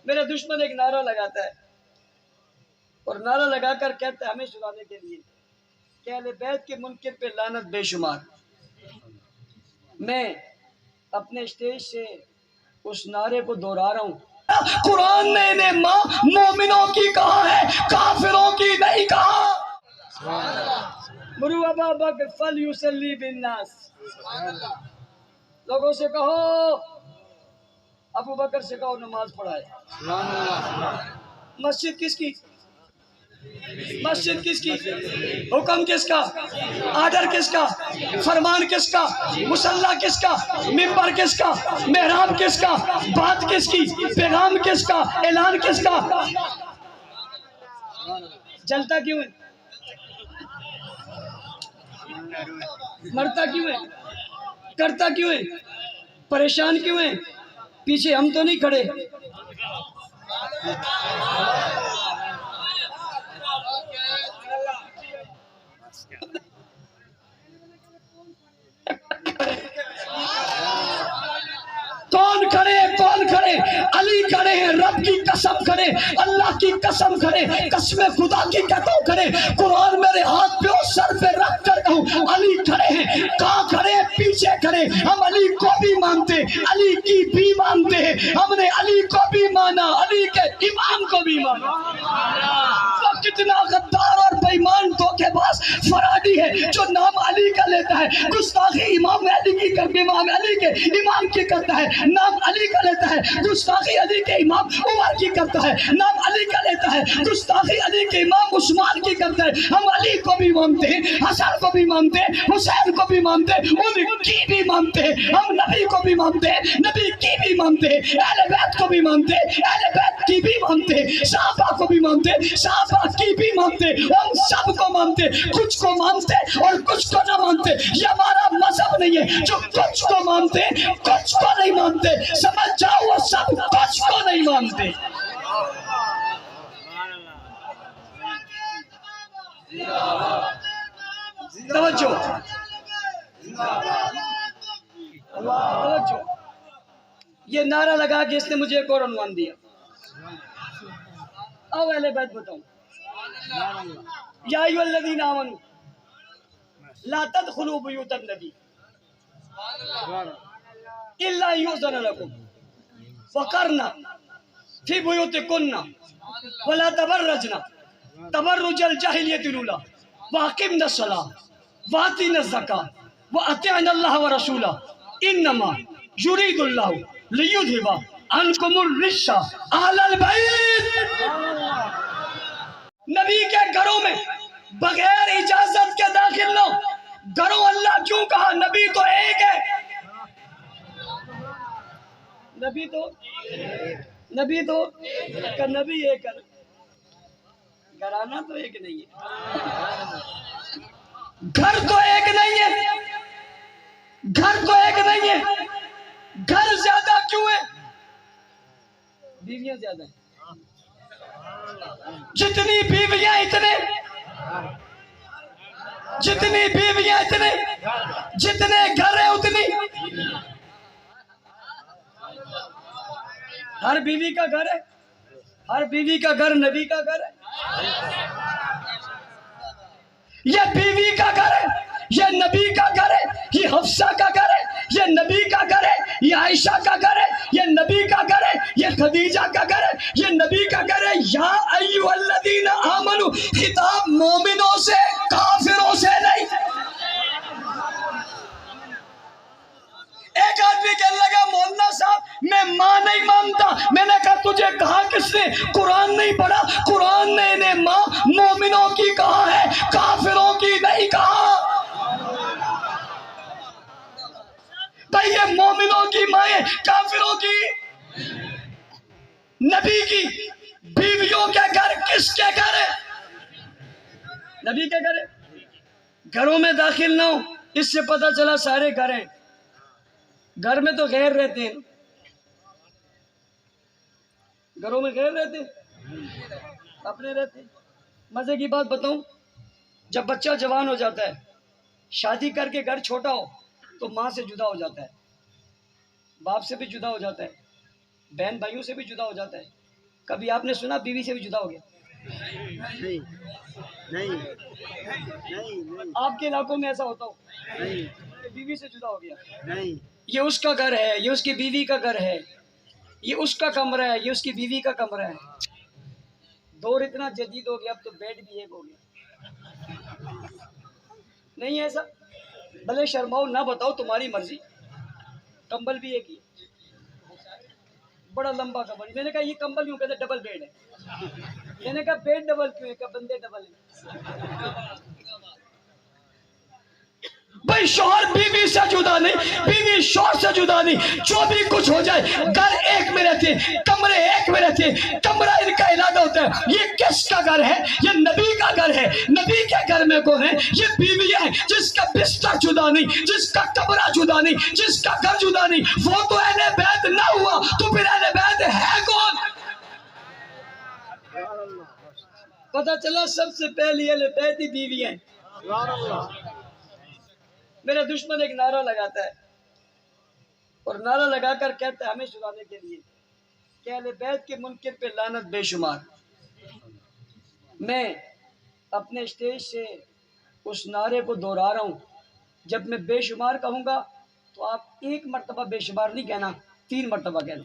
मेरा दुश्मन एक नारा लगाता है और नारा लगाकर कहता है हमें सुनाने के लिए कि अहले बैत के मुनकिर पे लानत बेशुमार। मैं अपने स्टेज से उस नारे को दोहरा रहा हूँ। कुरान ने इन्हें माँ मोमिनों की कहा है, काफिरों की नहीं कहा। मुरू अबा बकर फल युसल्ली बिन्नास। लोगों से कहो, अबू बकर से कहो नमाज पढ़ाए। मस्जिद किसकी? मस्जिद किसकी? हुक्म किसका? आर्डर किसका? फरमान किसका? मुसल्ला किसका? मिंबर किसका? मेहराब किसका? बात किसकी? पैगाम किसका? ऐलान किसका? जलता क्यों है? मरता क्यों है? करता क्यों है? परेशान क्यों है? पीछे हम तो नहीं खड़े। कौन खड़े? कौन खड़े? अली खड़े हैं, रब की कसम खड़े, अल्लाह की कसम खड़े, कसम खुदा की कहता हूं खड़े। कुरान मेरे हाथ पे और सर पे रख कर कहूं अली खड़े हैं। कहां खड़े? पीछे खड़े। हम अली को भी मानते, अली की भी मानते हैं। हमने अली को भी माना, अली के इमाम को भी माना। तो कितना गद्दार और बेईमान धोखेबाज फराडी है जो नाम अली का लेता है, गुस्ताखी इमाम अली की करके इमाम अली के इमाम की करता है। नाम अली का लेता है, गुस्ताखी अली के इमाम उमर की करता है। नाम अली का लेता है, गुस्ताखी अली के इमाम उस्मान की करता है। हम अली को भी मानते हैं, हसन को भी मानते हैं, हुसैन को भी मानते हैं, उनकी भी मानते हैं। हम नबी को भी मानते हैं, नबी की भी मानते हैं, अहले बैत को भी मानते हैं, अहले बैत की भी मानते हैं, सहाबा को भी मानते हैं, सहाबा की भी मानते हैं। हम सब को मानते, कुछ को मानते और कुछ को न मानते। ये हमारा मजहब नहीं है जो कुछ को मानते कुछ को नहीं मानते। समझ जाओ, वो सब कुछ को नहीं मानते। तवज्जो, तवज्जो। ये नारा लगा के इसने मुझे एक और अनुमान दिया। आओ अहले बैत बताऊं। या अय्युहल्लज़ीना आमनू ला तदखुलू बुयूतन नबी इल्ला युज़न लकुम वक़रना फी बुयूतिकुन्ना वला तबर्रजना तबर्रुजल जाहिलियतिल ऊला वअक़िमना सलाह वआतिना ज़कात वअतिअना अल्लाह व रसूला इन्नमा युरीदुल्लाहु लियुज़हिबा अन्कुमुर रिज्सा अहलल बैत। नबी के घरों में बगैर इजाजत के दाखिल न हो। घरों अल्लाह क्यों कहा? नबी तो एक है। नबी तो नबी एक है। घराना तो एक नहीं है, घर तो एक नहीं है, घर तो एक नहीं है। घर ज्यादा क्यों है? बीवियां ज्यादा है। जितनी बीवियां इतने, जितनी बीवियां इतने, जितने घर है उतनी। हर बीवी का घर है, हर बीवी का घर नबी का घर है। ये बीवी का घर है, ये नबी का घर है, ये हफ्सा का घर है, ये नबी का घर है, ये आयशा का घर है, ये नबी का घर है, ये खदीजा का घर है, ये नबी का घर है। या अय्युहल्लज़ीना आमनू खिताब मोमिनों से, काफिरों से नहीं। एक आदमी कहने लगा मौलाना साहब मैं माँ नहीं मानता। मैंने कहा तुझे कहा किसने? कुरान नहीं पढ़ा? कुरान ने इन्हें माँ मोमिनों की कहा है, काफिरों की नहीं कहा। भाई ये मोमिनों की माए, काफिरों की, नबी की बीवियों के घर किसके घर है? नबी के घर है। घरों में दाखिल ना हो, इससे पता चला सारे घर हैं। घर में तो गैर रहते हैं, घरों में गैर रहते हैं, अपने रहते हैं। मजे की बात बताऊं, जब बच्चा जवान हो जाता है, शादी करके घर छोटा हो तो माँ से जुदा हो जाता है, बाप से भी जुदा हो जाता है, बहन भाइयों से भी जुदा हो जाता है। कभी आपने सुना बीवी से भी जुदा हो गया? नहीं नहीं नहीं आपके इलाकों में ऐसा होता हो? नहीं बीवी से जुदा हो गया? नहीं। ये उसका घर है, ये उसकी बीवी का घर है, ये उसका कमरा है, ये उसकी बीवी का कमरा है। दौर इतना जदीद हो गया, अब तो बेड भी एक हो गया। नहीं है ऐसा? भले शर्माओ ना बताओ, तुम्हारी मर्जी। कंबल भी एक ही, बड़ा लंबा कंबल। मैंने कहा ये कंबल क्यों? कहते डबल बेड है। मैंने कहा बेड डबल क्यों है? कहा बंदे डबल है। भाई शौहर बीवी से जुदा नहीं, बीवी शौहर से जुदा नहीं। जो भी कुछ हो जाए, घर एक में रहते, कमरे एक में रहते, कमरा इनका इलाका होता है। ये किसका घर है? ये नबी का घर है। नबी के घर में कौन है? ये बीवी है, जिसका बिस्तर जुदा नहीं, जिसका कमरा जुदा नहीं, जिसका घर जुदा नहीं। वो तो अहले बैत ना हुआ, तो फिर अहले बैत है कौन? पता चला सबसे पहले अहले बैत ही बीवी है। मेरा दुश्मन एक नारा लगाता है और नारा लगाकर कहता है हमें छुड़ाने के लिए कि अहले बैत के मुनकिर पे लानत बेशुमार। मैं अपने स्टेज से उस नारे को दोहरा रहा हूँ। जब मैं बेशुमार कहूँगा तो आप एक मर्तबा बेशुमार नहीं कहना, 3 मर्तबा कहना।